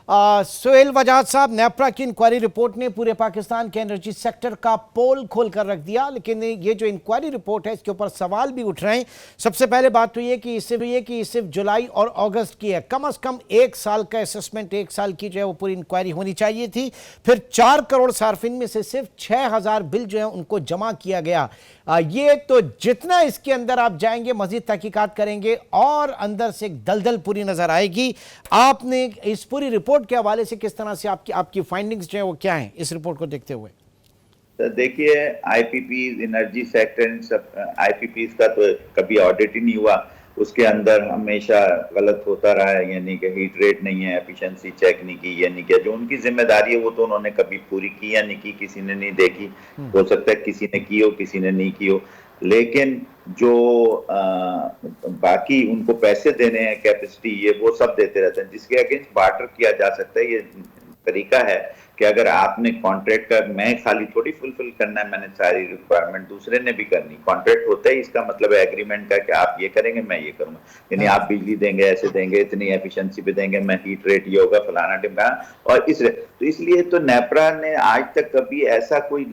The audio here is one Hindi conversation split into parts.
सोहेल वजाहत साहब, नेपरा की इंक्वायरी रिपोर्ट ने पूरे पाकिस्तान के एनर्जी सेक्टर का पोल खोल कर रख दिया, लेकिन ये जो इंक्वायरी रिपोर्ट है इसके ऊपर सवाल भी उठ रहे हैं। सबसे पहले बात तो ये कि सिर्फ जुलाई और अगस्त की है। कम से कम 1 साल का असेसमेंट, 1 साल की जो है वो पूरी इंक्वायरी होनी चाहिए थी। फिर 4 करोड़ सार्फिन में से सिर्फ 6000 बिल जो है उनको जमा किया गया। ये तो जितना इसके अंदर आप जाएंगे, मजीद तहकीकात करेंगे और अंदर से एक दलदल पूरी नजर आएगी। आपने इस पूरी रिपोर्ट के हवाले से किस तरह से आपकी फाइंडिंग्स जो है वो क्या हैं इस रिपोर्ट को देखते हुए? तो देखिए, आईपीपी, एनर्जी सेक्टर, सब आईपीपी का तो कभी ऑडिट ही नहीं हुआ। उसके अंदर हमेशा गलत होता रहा है, यानी कि हीट रेट नहीं है, एफिशिएंसी चेक नहीं की, ये नहीं किया। जो उनकी जिम्मेदारी है वो तो उन्होंने कभी पूरी की या नहीं की, किसी ने नहीं देखी। हो सकता है किसी ने की हो, किसी ने नहीं की हो, लेकिन जो बाकी उनको पैसे देने हैं, कैपेसिटी, ये वो सब देते रहते हैं, जिसके अगेंस्ट बार्टर किया जा सकता है। ये तरीका है कि अगर आपने कॉन्ट्रैक्ट का, मैं खाली थोड़ी फुलफिल करना है, मैंने सारी रिक्वायरमेंट दूसरे ने भी करनी। कॉन्ट्रैक्ट होता है, इसका मतलब एग्रीमेंट का कि आप ये करेंगे, मैं ये करूंगा, यानी आप बिजली देंगे, ऐसे देंगे, इतनी एफिशिएंसी पे देंगे, मैं हीट रेट ये होगा, फलाना टिमकाना। और तो इसलिए तो नेपरा ने आज तक कभी ऐसा कोई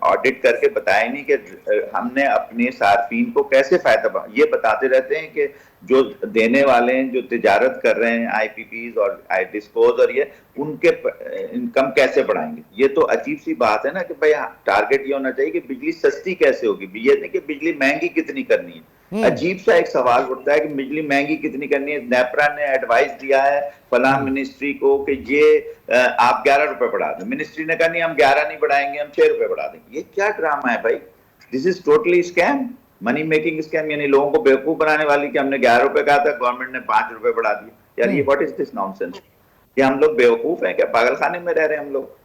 ऑडिट करके बताया नहीं कि हमने अपने सार्फिन को कैसे फायदा। ये बताते रहते हैं कि जो देने वाले हैं, जो तिजारत कर रहे हैं, आईपीपीज और डिस्कोज, और ये उनके इनकम कैसे बढ़ाएंगे। ये तो अजीब सी बात है ना कि भाई टारगेट ये होना चाहिए कि बिजली सस्ती कैसे होगी, ये नहीं कि बिजली महंगी कितनी करनी है। अजीब सा एक सवाल उठता है कि बिजली महंगी कितनी करनी है। नेपरा ने एडवाइस दिया है फलां मिनिस्ट्री को कि ये आप 11 रुपए बढ़ा दें। मिनिस्ट्री ने कहा नहीं, हम 11 नहीं बढ़ाएंगे, हम 6 रुपए बढ़ा देंगे। ये क्या ड्रामा है भाई? This is totally scam, money making scam, यानी लोगों को बेवकूफ बनाने वाली कि हमने 11 रुपए कहा था, गवर्नमेंट ने 5 रुपए बढ़ा दिए। यार ये व्हाट इज दिस नॉनसेंस? कि हम लोग बेवकूफ हैं क्या? पागलखाने में रह रहे हैं हम लोग।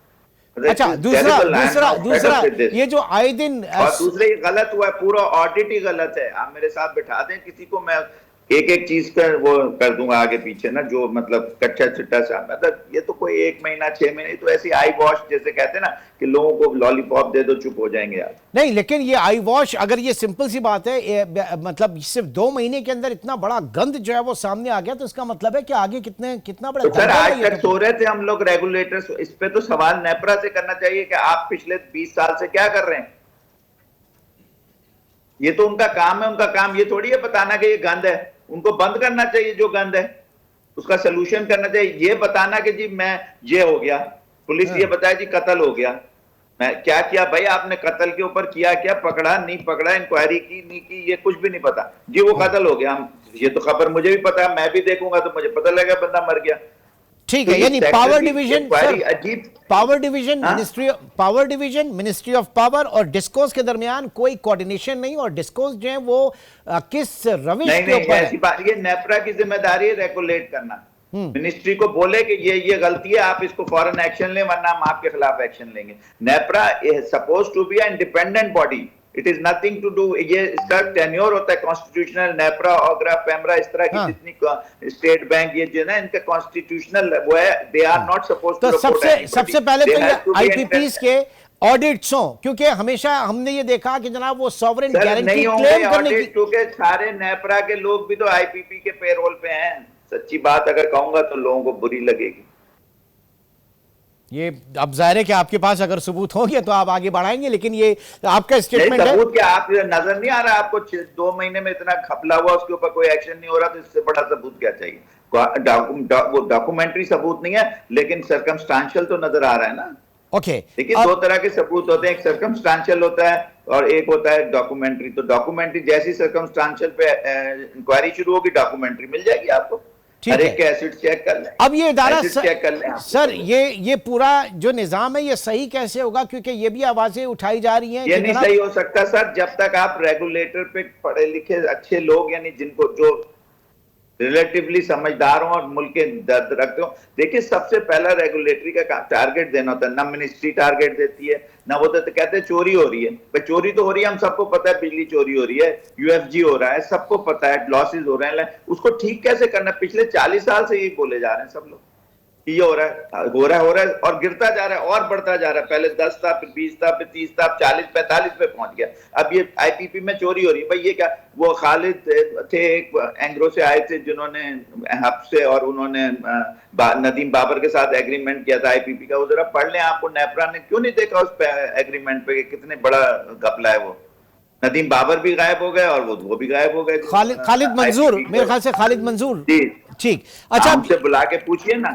अच्छा, दूसरा ये जो आए दिन, और दूसरे ये गलत हुआ है, पूरा ऑडिट ही गलत है। आप मेरे साथ बिठा दें किसी को, मैं एक एक चीज का वो कर दूंगा आगे पीछे ना, जो मतलब कच्चा चिट्टा सा, मतलब ये तो कोई 1 महीना 6 महीने, तो ऐसी आई वॉश जैसे कहते हैं ना कि लोगों को लॉलीपॉप दे दो चुप हो जाएंगे यार। नहीं, लेकिन ये आई वॉश, अगर ये सिंपल सी बात है, मतलब सिर्फ 2 महीने के अंदर इतना बड़ा गंद जो है वो सामने आ गया, तो इसका मतलब है कि आगे कितना बड़ा। तो सर आज तक सो रहे थे हम लोग रेगुलेटर्स। इस पे तो सवाल नेपरा से करना चाहिए कि आप पिछले 20 साल से क्या कर रहे हैं। ये तो उनका काम है, उनका काम ये थोड़ी है बताना कि ये गंद है। उनको बंद करना चाहिए जो गंद है, उसका सलूशन करना चाहिए। ये बताना कि जी मैं ये हो गया, पुलिस ये बताया जी कत्ल हो गया, मैं क्या किया भाई? आपने कत्ल के ऊपर किया क्या? पकड़ा नहीं पकड़ा, इंक्वायरी की नहीं की, ये कुछ भी नहीं पता जी। वो कत्ल हो गया, हम ये तो खबर मुझे भी पता है, मैं भी देखूंगा तो मुझे पता लगेगा बंदा मर गया। ठीक है, यानी पावर डिवीजन, अजीब power division, ministry of power और डिस्कोस के दरमियान कोई कोऑर्डिनेशन नहीं, और डिस्कोस जो है वो किस रविश के ऊपर है? ऐसी बात, ये नेपरा की जिम्मेदारी है रेगुलेट करना। मिनिस्ट्री को बोले कि ये गलती है, आप इसको फौरन एक्शन लें, वरना हम आपके खिलाफ एक्शन लेंगे। NEPRA is suppose to be a independent body, it is nothing to do. ये इसका टेन्योर होता है कॉन्स्टिट्यूशनल। नेपरा, ओग्रा, पेमरा, इस तरह की जितनी स्टेट बैंक ये जो है इनका कॉन्स्टिट्यूशनल वो है, they are not suppose to. तो सबसे पहले तो ये आईपीपीस के ऑडिट्स हो, क्योंकि हमेशा हमने ये देखा कि जनाब वो सॉवरेन गारंटी क्लेम करने की, क्योंकि सारे नेपरा के लोग भी तो आईपीपी के पेरोल पे हैं। सच्ची बात अगर कहूंगा तो लोगों को बुरी लगेगी। ये अब जाहिर है कि आपके पास अगर सबूत होंगे तो आप आगे बढ़ाएंगे, लेकिन ये आपका स्टेटमेंट है। सबूत क्या आप नजर नहीं आ रहा आपको? 2 महीने में इतना घपला हुआ, उसके ऊपर कोई एक्शन नहीं हो रहा, तो इससे बड़ा सबूत क्या चाहिए? वो डॉक्यूमेंट्री सबूत नहीं है, लेकिन सर्कमस्टांशियल तो नजर आ रहा है ना। ओके, देखिए 2 तरह के सबूत होते हैं, एक सर्कमस्टांशियल होता है और एक होता है डॉक्यूमेंट्री। तो डॉक्यूमेंट्री जैसी सर्कमस्टांशियल पे इंक्वायरी शुरू होगी, डॉक्यूमेंट्री मिल जाएगी आपको। हर एक के एसिड चेक कर लें। अब ये इदारा चेक कर लें सर, ये पूरा जो निजाम है ये सही कैसे होगा? क्योंकि ये भी आवाजें उठाई जा रही हैं। ये नहीं सही हो सकता सर जब तक आप रेगुलेटर पे पढ़े लिखे अच्छे लोग, यानी जिनको जो रिलेटिवली समझदार हो और मुल्क के दर्द रखते हो। देखिए सबसे पहला रेगुलेटरी का टारगेट देना होता है, ना मिनिस्ट्री टारगेट देती है ना वो तो कहते हैं चोरी हो रही है। भाई चोरी तो हो रही है, हम सबको पता है, बिजली चोरी हो रही है, यूएफजी हो रहा है, सबको पता है, लॉसेस हो रहे हैं, उसको ठीक कैसे करना? पिछले 40 साल से यही बोले जा रहे हैं सब लोग। कि ये हो रहा है और गिरता जा रहा है और बढ़ता जा रहा है। पहले 10 था, फिर 20 था, फिर 30 था, 40 45 पे पहुंच गया। अब ये आईपीपी में चोरी हो रही है भाई। ये क्या, वो खालिद थे एक एंग्रो से आए थे जिन्होंने हब से, और उन्होंने नदीम बाबर के साथ एग्रीमेंट किया था आईपीपी का। वो जरा पढ़ लें, आपको नेपरा ने क्यों नहीं देखा उस एग्रीमेंट पे, कितने बड़ा घपला है वो। नदीम बाबर भी गायब हो गए और वो भी गायब हो गए। खालिद मंजूर, मेरे ख्याल से खालिद मंजूर। जी, ठीक, अच्छा उनसे बुला के पूछिए ना।